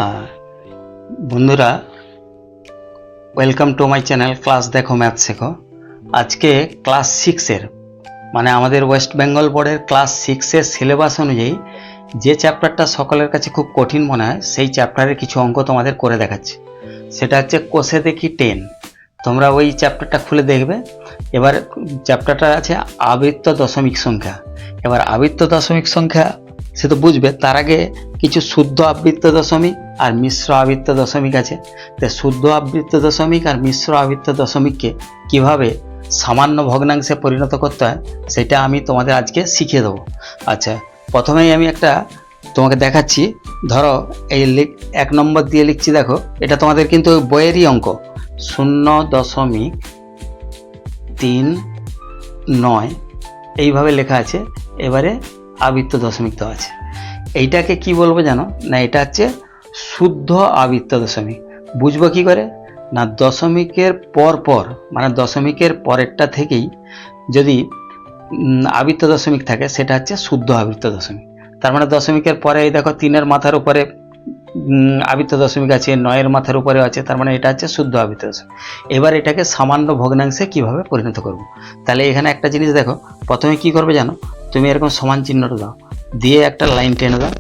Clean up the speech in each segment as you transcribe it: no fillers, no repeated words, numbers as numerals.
আহ, বন্ধুরা, welcome to my channel class দেখো math শেখো। আজকে ক্লাস 6-এর মানে আমাদের ওয়েস্ট বেঙ্গল বোর্ডের ক্লাস 6-এর সিলেবাস অনুযায়ী যে চ্যাপ্টারটা সকলের কাছে খুব কঠিন মনে হয় সেই চ্যাপ্টারের কিছু অঙ্ক তোমাদের করে দেখাচ্ছি। সেটা হচ্ছে কোষে দেখি 10। তোমরা ওই চ্যাপ্টারটা খুলে দেখবে। এবার চ্যাপ্টারটা আছে আবৃত্ত দশমিক সংখ্যা। এবার আবৃত্ত দশমিক সংখ্যা সে তো বুঝবে, তার আগে কিছু শুদ্ধ আবৃত্ত দশমিক আর মিশ্র আবৃত্ত দশমিক আছে। তো শুদ্ধ আবৃত্ত দশমিক আর মিশ্র আবৃত্ত দশমিককে কিভাবে সামান্য ভগ্নাংশে পরিণত করতে হয় সেটা আমি তোমাদের আজকে শিখিয়ে দেবো। আচ্ছা, প্রথমেই আমি একটা তোমাকে দেখাচ্ছি। ধরো এই 1 নম্বর দিয়ে লিখছি, দেখো এটা তোমাদের কিন্তু বইয়েরই অঙ্ক 0.39 এইভাবে লেখা আছে। এবারে আবৃত্ত দশমিক দেওয়া আছে। এইটাকে কি বলবো জানো না, এটা হচ্ছে শুদ্ধ আবৃত্ত দশমিক। বুঝবো কি করে না, দশমিকের পর পর মানে দশমিকের পরেরটা থেকেই যদি আবৃত্ত দশমিক থাকে সেটা হচ্ছে শুদ্ধ আবৃত্ত দশমিক। তার মানে দশমিকের পরে এই দেখো 3-এর মাথার উপরে আবৃত্ত দশমিক আছে, 9-এর মাথার উপরে আছে, তার মানে এটা হচ্ছে শুদ্ধ আবৃত্ত দশমিক। এবার এটাকে সামান্য ভগ্নাংশে কিভাবে পরিণত করব, তাহলে এখানে একটা জিনিস দেখো। প্রথমে কি করবে জানো, তুমি এরকম সমান চিহ্নটা দাও, দিয়ে একটা লাইন টেনে দাও,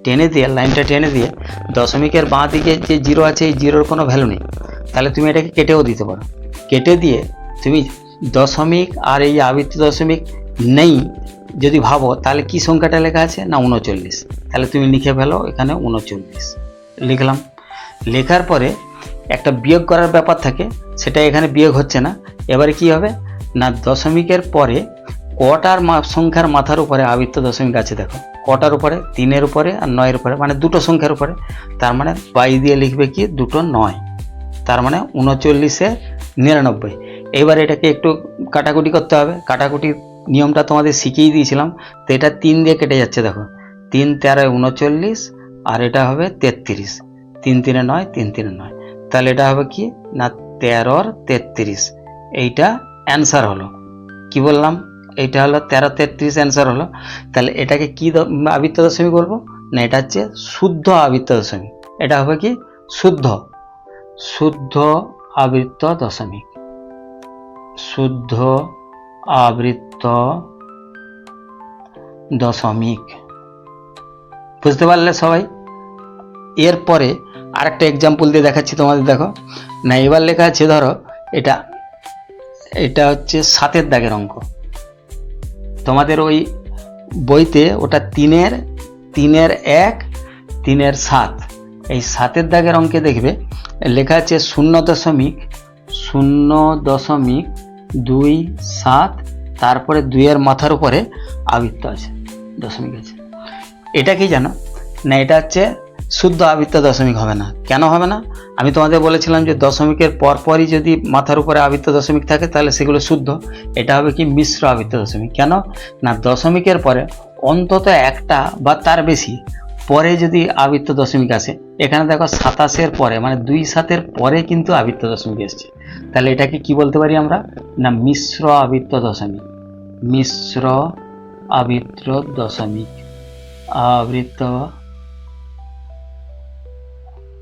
টেনে দিয়ে লাইনটা টেনে দিয়ে দশমিকের বাঁ দিকে যে 0 আছে এই 0-র কোনো ভ্যালু নেই, তাহলে তুমি এটাকে কেটেও দিতে পারো। কেটে দিয়ে তুমি দশমিক আর এই আবৃত্ত দশমিক নেই যদি ভাবো, তাহলে কি সংখ্যাটা লেখা আছে না 39। তাহলে তুমি লিখে ফেলো এখানে 39 লিখলাম। লেখার পরে একটা বিয়োগ করার ব্যাপার থাকে, সেটা এখানে বিয়োগ হচ্ছে না। এবারে কি হবে না, দশমিকের পরে কটার সংখ্যার মাথার উপরে আবৃত্ত দশমিক আছে দেখো, কটার উপরে, 3-এর উপরে আর 9-এর উপরে, মানে দুটো সংখ্যার উপরে। তার মানে 22 দিয়ে লিখবে কি 2 9, তার মানে 39-99। এবার এটাকে একটু কাটাকুটি করতে হবে। কাটাকুটির নিয়মটা তোমাদের শিখিয়ে দিয়েছিলাম। তো এটা 3 দিয়ে কেটে যাচ্ছে দেখো, 3 13 39 আর এটা হবে 33, 3 3 9, 3 3 9। তাহলে এটা হবে কি না 13 33। এইটা অ্যান্সার হলো। কি বললাম, এইটা হলো 13 33 অ্যান্সার হলো। তাহলে এটাকে কি আবৃত্ত দশমিক বলবো না, এটা হচ্ছে শুদ্ধ আবৃত্ত দশমিক। এটা হবে কি শুদ্ধ আবৃত্ত দশমিক, শুদ্ধ আবৃত্ত দশমিক। বুঝতে পারলে সবাই? এরপরে আরেকটা এক্সাম্পল দিয়ে দেখাচ্ছি তোমাদের। দেখো না, এবার লেখা আছে, ধরো এটা হচ্ছে 7-এর দাগের অঙ্ক। তোমাদের ওই বইতে ওটা 3-এর 1, 3-এর 7। এই 7-এর দাগের অঙ্কে দেখবে লেখা আছে 0.27, তারপরে 2-এর মাথার উপরে আবৃত্ত আছে, দশমিক আছে। এটা কি জানো না, এটা হচ্ছে শুদ্ধ আবৃত্ত দশমিক হবে না। কেন হবে না, আমি তোমাদের বলেছিলাম যে দশমিকের পরপরই যদি মাথার উপরে আবৃত্ত দশমিক থাকে তাহলে সেগুলো শুদ্ধ। এটা হবে কি মিশ্র আবৃত্ত দশমিক। কেন না, দশমিকের পরে অন্তত একটা বা তার বেশি পরে যদি আবৃত্ত দশমিক আসে, এখানে দেখো 27-এর পরে মানে 2-7-এর পরে কিন্তু আবৃত্ত দশমিক এসছে। তাহলে এটাকে কি বলতে পারি আমরা না মিশ্র আবৃত্ত দশমিক, মিশ্র আবৃত্ত দশমিক, আবৃত্ত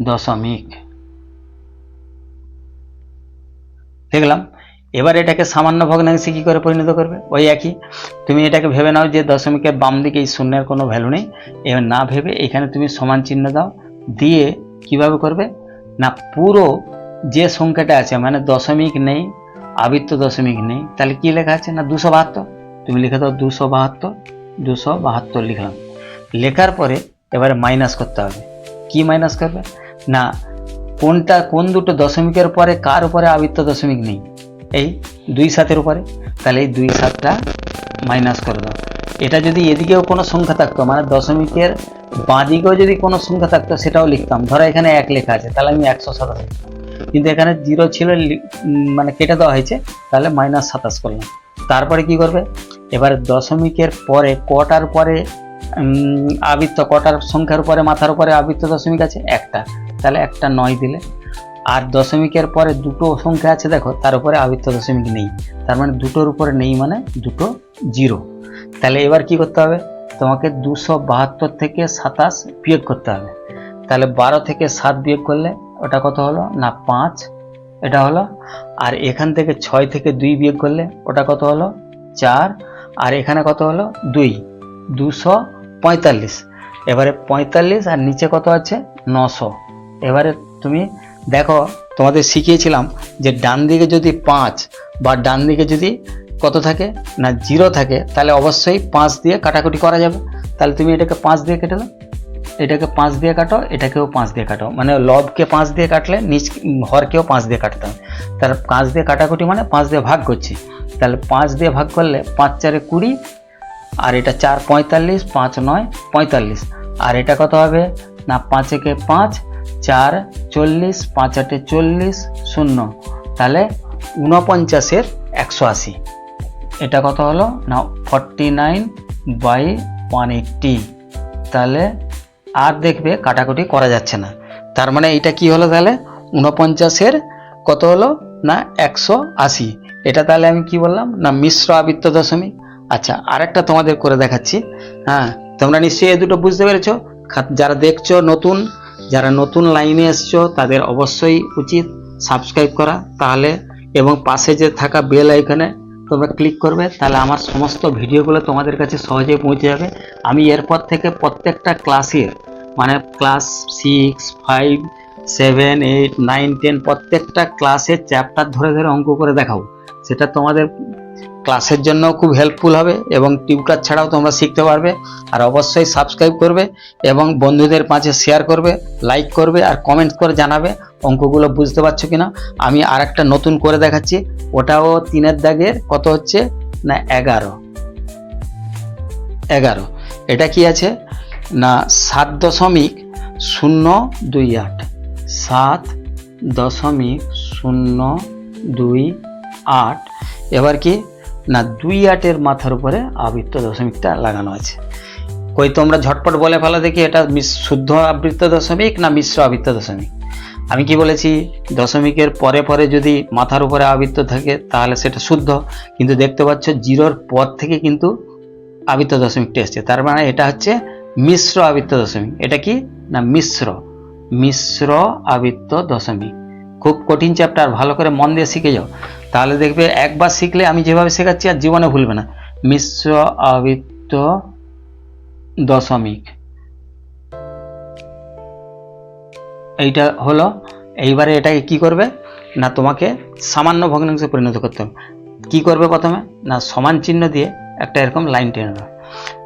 দশমিক দেখলাম। এবার এটাকে সামান্য ভগ্নাংশে কি করে পরিণত করবে, ওই একই। তুমি এটাকে ভেবে নাও যে দশমিকের বাম দিকে এই শূন্যের কোনো ভ্যালু নেই। এবার না ভেবে এখানে তুমি সমান চিহ্ন দাও, দিয়ে কিভাবে করবে না পুরো যে সংখ্যাটা আছে মানে দশমিক নেই, আবৃত্ত দশমিক নেই, তাহলে কি লেখা আছে না 272। তুমি লিখে দাও 272 লিখলাম। লেখার পরে এবারে মাইনাস করতে হবে। কি মাইনাস করবে না, কোন দুটো দশমিকের পরে কার উপরে আবৃত্ত দশমিক নেই, এই 2-7-এর উপরে। তাহলে এই 2-7টা মাইনাস করে দাও। এটা যদি এদিকেও কোনো সংখ্যা থাকতো মানে দশমিকের বাঁ দিকেও যদি কোনো সংখ্যা থাকতো সেটাও লিখতাম। ধরো এখানে 1 লেখা আছে, তাহলে আমি 127, কিন্তু এখানে 0 ছিল মানে কেটে দেওয়া হয়েছে, তাহলে -27 করলাম। তারপরে কি করবে, এবার দশমিকের পরে কটার পরে আবৃত্ত, কটার সংখ্যার উপরে মাথার উপরে আবৃত্ত দশমিক আছে একটা, তাহলে একটা 9 দিলে। আর দশমিকের পরে দুটো সংখ্যা আছে দেখো, তার উপরে আবৃত্ত দশমিক নেই, তার মানে দুটোর উপরে নেই মানে দুটো 0। তাহলে এবার কি করতে হবে, তোমাকে 272 থেকে 27 বিয়োগ করতে হবে। তাহলে 12 থেকে 7 বিয়োগ করলে ওটা কত হলো না 5, এটা হলো। আর এখান থেকে 6 থেকে 2 বিয়োগ করলে ওটা কত হলো 4, আর এখানে কত হলো 2, 245। এবারে 45 আর নিচে কত আছে 900। এবারে তুমি দেখো, তোমাদের শিখিয়েছিলাম যে ডান দিকে যদি 5 বা ডান দিকে যদি কত থাকে না 0 থাকে, তাহলে অবশ্যই 5 দিয়ে কাটাকুটি করা যাবে। তাহলে তুমি এটাকে 5 দিয়ে কেটে দাও, এটাকে 5 দিয়ে কাটো, এটাকেও 5 দিয়ে কাটো, মানে লবকে 5 দিয়ে কাটলে নিচ হরকেও 5 দিয়ে কাটতে হবে। তাহলে 5 দিয়ে কাটাকুটি মানে 5 দিয়ে ভাগ করছি, তাহলে 5 দিয়ে ভাগ করলে 5 4 20, আর এটা 4 45, 5 9 45, আর এটা কত হবে না 5 একে 5, 4 40, 5 8 40, 0, তাহলে 49 180। এটা কত হলো না 49/180। তাহলে আর দেখবে কাটাকুটি করা যাচ্ছে না, তার মানে এটা কি হলো তাহলে 49 কত হলো না 180। এটা তাহলে আমি কি বললাম না মিশ্র আবৃত্ত দশমিক। আচ্ছা, আরেকটা তোমাদের করে দেখাচ্ছি। হ্যাঁ, তোমরা নিশ্চয়ই এই দুটো বুঝতে পেরেছো। যারা দেখছো নতুন, যারা নতুন লাইনে এসছো, তাদের অবশ্যই উচিত সাবস্ক্রাইব করা, তাহলে এবং পাশে যে থাকা বেল আইকনে তোমরা ক্লিক করবে, তাহলে আমার সমস্ত ভিডিওগুলো তোমাদের কাছে সহজেই পৌঁছে যাবে। আমি এরপর থেকে প্রত্যেকটা ক্লাসের মানে ক্লাস 6, 5, 7, 8, 9, 10 প্রত্যেকটা ক্লাসের চ্যাপ্টার ধরে ধরে অঙ্ক করে দেখাবো। সেটা তোমাদের ক্লাসের জন্য খুব হেল্পফুল হবে এবং টিউটার ছাড়াও তোমরা শিখতে পারবে। আর অবশ্যই সাবস্ক্রাইব করবে এবং বন্ধুদের মাঝে শেয়ার করবে, লাইক করবে আর কমেন্ট করে জানাবে অঙ্কগুলো বুঝতে পারছো কিনা। আমি আর একটা নতুন করে দেখাচ্ছি, ওটাও 3 দাগের কত হচ্ছে না 11। এটা কি আছে না 7.028, 7.028। এবার কি না 28 মাথার উপরে আবৃত্ত দশমিকটা লাগানো আছে। কই তোমরা ঝটপট বলে ফেলো দেখি, এটা শুদ্ধ আবৃত্ত দশমিক না মিশ্র আবৃত্ত দশমিক? আমি কি বলেছি, দশমিকের পরে পরে যদি মাথার উপরে আবৃত্ত থাকে তাহলে সেটা শুদ্ধ, কিন্তু দেখতে পাচ্ছ 0-র পর থেকে কিন্তু আবৃত্ত দশমিকটা এসছে, তার মানে এটা হচ্ছে মিশ্র আবৃত্ত দশমিক। এটা কি না মিশ্র আবৃত্ত দশমিক। খুব কঠিন চ্যাপ্টার, ভালো করে মন দিয়ে শিখে যাও, তাহলে দেখবে একবার শিখলে আমি যেভাবে শেখাচ্ছি আর জীবনে ভুলবে না। মিশ্র আবৃত্ত দশমিক এইটা হলো। এইবারে এটাকে কি করবে না তোমাকে সামান্য ভগ্নাংশে পরিণত করতে হবে। কি করবে প্রথমে না সমান চিহ্ন দিয়ে একটা এরকম লাইন টেনে দেবে,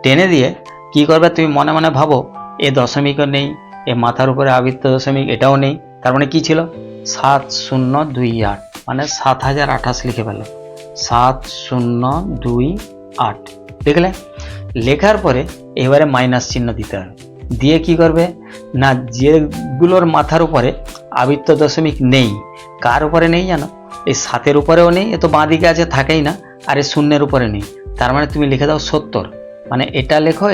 টেনে দিয়ে কি করবে তুমি মনে মনে ভাবো এ দশমিকও নেই, এ মাথার উপরে আবৃত্ত দশমিক এটাও নেই, তার মানে কি ছিল 7028, মানে 7028 লিখে ফেলো, 7028 লিখলে। লেখার পরে এবারে মাইনাস চিহ্ন দিতে হবে, দিয়ে কি করবে না যেগুলোর মাথার উপরে আবৃত্ত দশমিক নেই, কার উপরে নেই জানো, এই 7-এর উপরেও নেই, এ তো বাঁ দিকে আছে থাকেই না, আর এই 0-এর উপরে নেই, তার মানে তুমি লিখে দাও 70, মানে এটা লেখো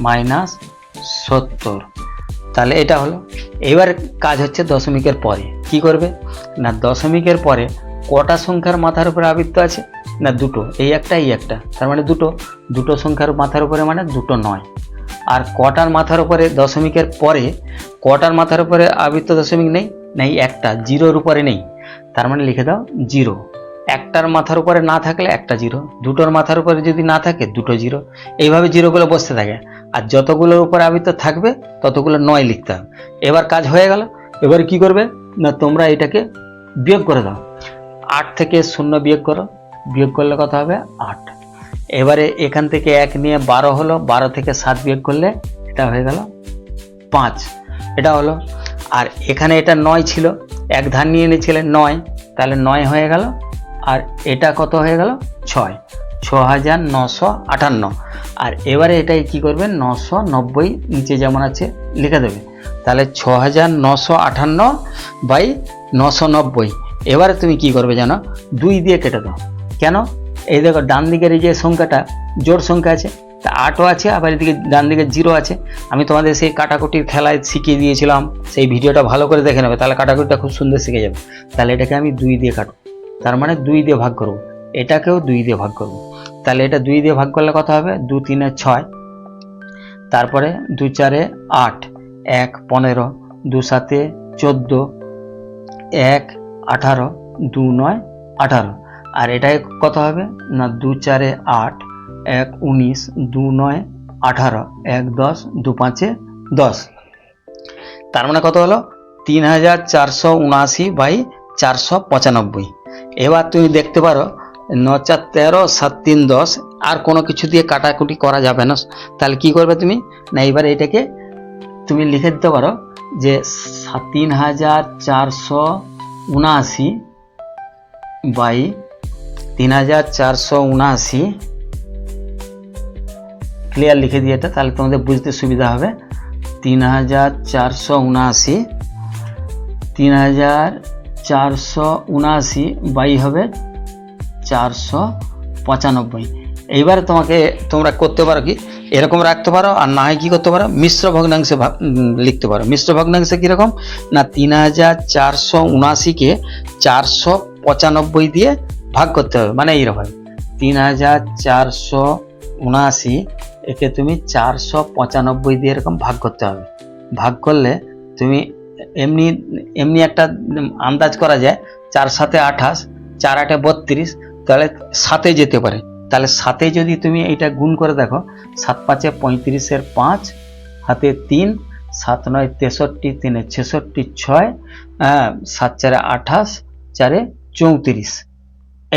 -70। তাহলে এটা হলো। এবার কাজ হচ্ছে দশমিকের পরে কি করবে না দশমিকের পরে কটা সংখ্যার মাথার উপরে আবৃত্ত আছে না 2টো, এই একটা, তার মানে দুটো সংখ্যার মাথার উপরে মানে 2টো 9। আর কটার মাথার উপরে দশমিকের পরে কটার মাথার উপরে আবৃত্ত দশমিক নেই একটা, 0-র উপরে নেই, তার মানে লিখে দাও 0। একটার মাথার উপরে না থাকলে একটা 0, দুটোর মাথার উপরে যদি না থাকে 2টো 0, এইভাবে 0গুলো বসতে থাকে, আর যতগুলোর উপরে আবৃত্ত থাকবে ততগুলো 9 লিখতে হবে। এবার কাজ হয়ে গেল। এবার কি করবে না তোমরা এটাকে বিয়োগ করে দাও, 8 থেকে 0 বিয়োগ করো, বিয়োগ করলে কত হবে 8। এবারে এখান থেকে 1 নিয়ে 12 হলো, 12 থেকে 7 বিয়োগ করলে এটা হয়ে গেল 5, এটা হলো। আর এখানে এটা 9 ছিল, এক ধার নিয়ে নিয়েছিলে 9, তাহলে 9 হয়ে গেল, আর এটা কত হয়ে গেল 6, 6958। আর এবারে এটাই কি করবে 990 নিচে যেমন আছে লিখে দেবে, তাহলে 6958/990। এবারে তুমি কি করবে জানো, 2 দিয়ে কেটে দাও। কেন, এই দেখো ডান দিকের এই যে সংখ্যাটা জোড় সংখ্যা আছে, তা 8ও আছে, আবার এদিকে ডান দিকে 0 আছে। আমি তোমাদের সেই কাটাকুটির খেলায় শিখিয়ে দিয়েছিলাম, সেই ভিডিওটা ভালো করে দেখে নেবে, তাহলে কাটাকুটিটা খুব সুন্দর শিখে যাবে। তাহলে এটাকে আমি 2 দিয়ে কাটবো, তার মানে 2 দিয়ে ভাগ করবো, এটাকেও 2 দিয়ে ভাগ করবো। তাহলে এটা 2 দিয়ে ভাগ করলে কত হবে 2 3 6, তারপরে 2 4 8, 1 15, 2 7 14, 1 18, 2 9 18, আর এটাই কত হবে না 2 4 8, 1 19, 2 9 18, 1 10, 2 5 10। তার মানে কত হলো 3479/495। এবার তুমি দেখতে পারো 9 4 13, 7 3 10, আর কোনো কিছু দিয়ে কাটাকুটি করা যাবে না। তাহলে কি করবে তুমি না এবার এটাকে তুমি লিখে দিতে পারো যে 3479/3479 ক্লিয়ার লিখে দিয়ে এটা, তাহলে তোমাদের বুঝতে সুবিধা হবে। 3479 বাই হবে 495। এইবারে তোমরা করতে পারো কি এরকম রাখতে পারো, আর না হয় কি করতে পারো মিশ্র ভগ্নাংশে লিখতে পারো। মিশ্র ভগ্নাংশে কিরকম না 3479কে 495 দিয়ে ভাগ করতে হবে, মানে এইরকম 3479 একে তুমি 495 দিয়ে এরকম ভাগ করতে হবে। ভাগ করলে তুমি এমনি একটা আন্দাজ করা যায় 4 7 28, 4 8 32, তাহলে 7 যেতে পারে। তাহলে 7 যদি তুমি এটা গুণ করে দেখো 7 5 35 5 হাতে 3, 7 9 63, 3 66, 6 7 4 28, 4 34,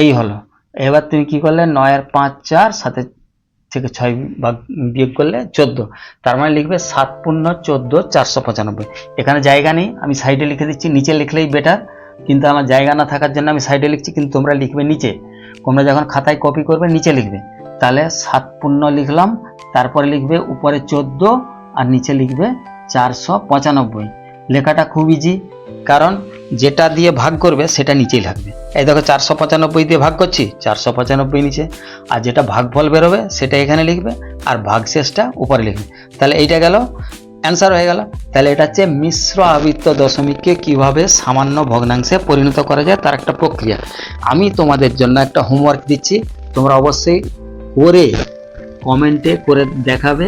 এই হলো। এবার তুমি কি করলে 9 আর 5 4, 7 থেকে 6 ভাগ বিয়োগ করলে 14, তার মানে লিখবে 7 পূর্ণ 14 495। এখানে জায়গা নেই, আমি সাইডে লিখে দিচ্ছি, নিচে লিখলেই বেটার, কিন্তু আমার জায়গা না থাকার জন্য আমি সাইডে লিখছি, কিন্তু তোমরা লিখবে নিচে। তোমরা যখন খাতায় কপি করবে নিচে লিখবে। তাহলে 7 পূর্ণ লিখলাম, তারপরে লিখবে উপরে 14 আর নিচে লিখবে 495। লেখাটা খুব ইজি, কারণ যেটা দিয়ে ভাগ করবে সেটা নিচেই লাগবে। এই দেখো 495 দিয়ে ভাগ করছি, 495 নিচে, আর যেটা ভাগফল বেরোবে সেটা এখানে লিখবে, আর ভাগশেষটা উপরে লিখবে। তাহলে এইটা গেল, অ্যান্সার হয়ে গেল। তাহলে এটা হচ্ছে মিশ্র আবৃত্ত দশমিককে কিভাবে সামান্য ভগ্নাংশে পরিণত করা যায় তার একটা প্রক্রিয়া। আমি তোমাদের জন্য একটা হোমওয়ার্ক দিচ্ছি, তোমরা অবশ্যই করে কমেন্টে করে দেখাবে,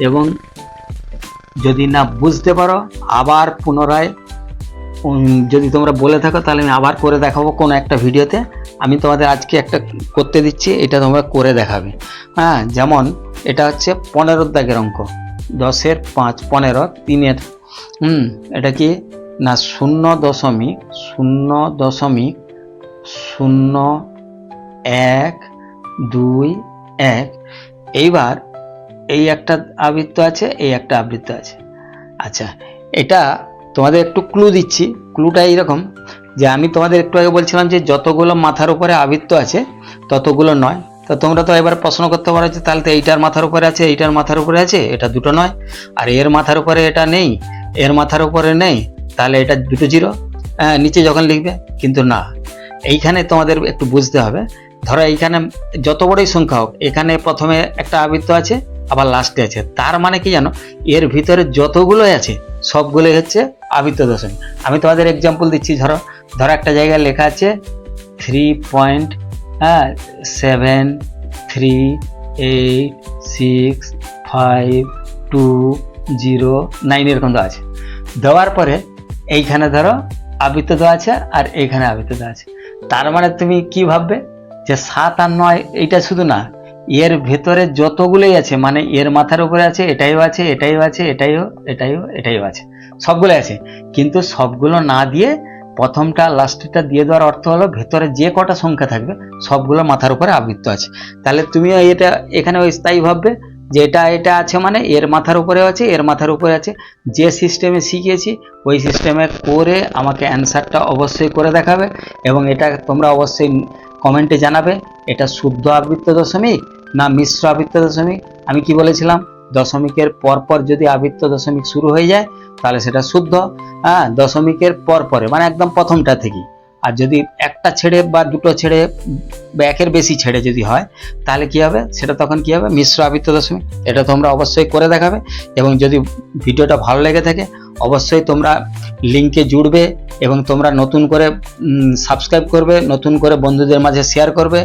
এবং যদি না বুঝতে পারো আবার পুনরায় যদি তোমরা বলে থাকো তাহলে আমি আবার করে দেখাবো কোনো একটা ভিডিওতে। আমি তোমাদের আজকে একটা করতে দিচ্ছি, এটা তোমরা করে দেখাবে। হ্যাঁ, যেমন এটা হচ্ছে 15 দাগের অঙ্ক, 10 এর 5 15 3 এটা কি না 0.0121। এইবার এই একটা আবৃত্ত আছে, এই একটা আবৃত্ত আছে। আচ্ছা, এটা তোমাদের একটু ক্লু দিচ্ছি। ক্লুটা এইরকম যে আমি তোমাদের একটু আগে বলছিলাম যে যতগুলো মাথার উপরে আবৃত্ত আছে ততগুলো নয়। তো তোমরা তো এবার প্রশ্ন করতে পারো যে তাহলে তো এইটার মাথার উপরে আছে, এইটার মাথার উপরে আছে, এটা দুটো নয়, আর এর মাথার উপরে এটা নেই, এর মাথার উপরে নেই, তাহলে এটা দুটো জিরো নিচে যখন লিখবে। কিন্তু না, এইখানে তোমাদের একটু বুঝতে হবে। ধরো এইখানে যত বড়ই সংখ্যা হোক, এখানে প্রথমে একটা আবৃত্ত আছে, আবার লাস্টে আছে, তার মানে কি জানো, এর ভিতরে যতগুলোই আছে সবগুলোই হচ্ছে আবৃত্ত দশমিক। আমি তোমাদের এক্সাম্পল দিচ্ছি। ধরো একটা জায়গায় লেখা আছে 3.7386520 এরকম দেওয়া আছে। দেওয়ার পরে এইখানে ধরো আবৃত্ত দেওয়া আছে আর এইখানে আবৃত্ত দেওয়া আছে। তার মানে তুমি কি ভাববে যে 7 আর 9 এইটা শুধু না, এর ভেতরে যতগুলোই আছে, মানে এর মাথার উপরে আছে, এটাইও আছে, এটাইও আছে, এটাইও আছে, সবগুলো আছে। কিন্তু সবগুলো না দিয়ে প্রথমটা লাস্টটা দিয়ে দেওয়ার অর্থ হলো ভেতরে যে কটা সংখ্যা থাকবে সবগুলো মাথার উপরে আবৃত্ত আছে। তাহলে তুমি এটা এখানে ওই স্থায়ী ভাববে যে এটা আছে, মানে এর মাথার উপরে আছে, এর মাথার উপরে আছে। যে সিস্টেমে শিখিয়েছি ওই সিস্টেমে করে আমাকে অ্যান্সারটা অবশ্যই করে দেখাবে, এবং এটা তোমরা অবশ্যই কমেন্টে জানাবে এটা শুদ্ধ আবৃত্ত দশমিক না মিশ্র আবৃত্ত দশমিক। আমি কি বলেছিলাম, দশমিকের পরপর যদি আবৃত্ত দশমিক শুরু হয়ে যায় তাহলে সেটা শুদ্ধ, দশমিকের পরে মানে একদম প্রথমটা থেকে। আর যদি একটা ছেড়ে বা দুটো ছেড়ে বা একের বেশি ছেড়ে যদি হয় তাহলে কি হবে, সেটা তখন কি হবে, মিশ্র আবৃত্ত দশমিক। এটা তোমরা অবশ্যই করে দেখাবে, এবং যদি ভিডিওটা ভালো লেগে থাকে অবশ্যই তোমরা লিঙ্কে জুড়বে এবং তোমরা নতুন করে সাবস্ক্রাইব করবে, নতুন করে বন্ধুদের মাঝে শেয়ার করবে।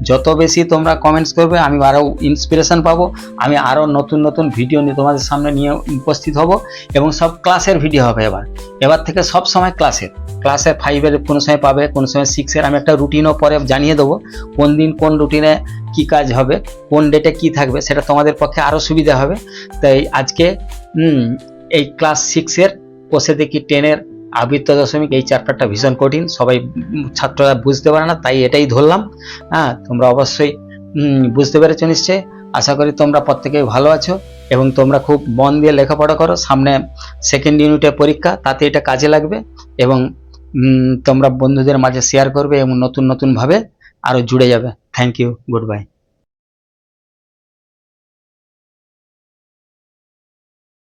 যত বেশি তোমরা কমেন্টস করবে আমি আরও ইন্সপিরেশন পাবো, আমি আরও নতুন নতুন ভিডিও নিয়ে তোমাদের সামনে নিয়ে উপস্থিত হব এবং সব ক্লাসের ভিডিও হবে। এবার থেকে সব সময় ক্লাসে 5-এর কোনো সময় পাবে, কোনো সময় 6-এর। আমি একটা রুটিনও পরে জানিয়ে দেবো কোন দিন কোন রুটিনে কি কাজ হবে, কোন ডেটে কি থাকবে, সেটা তোমাদের পক্ষে আরও সুবিধা হবে। তাই আজকে এই ক্লাস 6-এর বসে দেখি 10-এর আবৃত্ত দশমিক এই চ্যাপ্টারটা ভীষণ কঠিন, সবাই ছাত্ররা বুঝতে পারে না, তাই এটাই ধরলাম। হ্যাঁ, তোমরা অবশ্যই বুঝতে পেরেছো নিশ্চয়ই। আশা করি তোমরা প্রত্যেকেই ভালো আছো এবং তোমরা খুব মন দিয়ে লেখাপড়া করো। সামনে সেকেন্ড ইউনিটে পরীক্ষা, তাতে এটা কাজে লাগবে এবং তোমরা বন্ধুদের মাঝে শেয়ার করবে এবং নতুন নতুন ভাবে আরো জুড়ে যাবে। Thank you, good bye.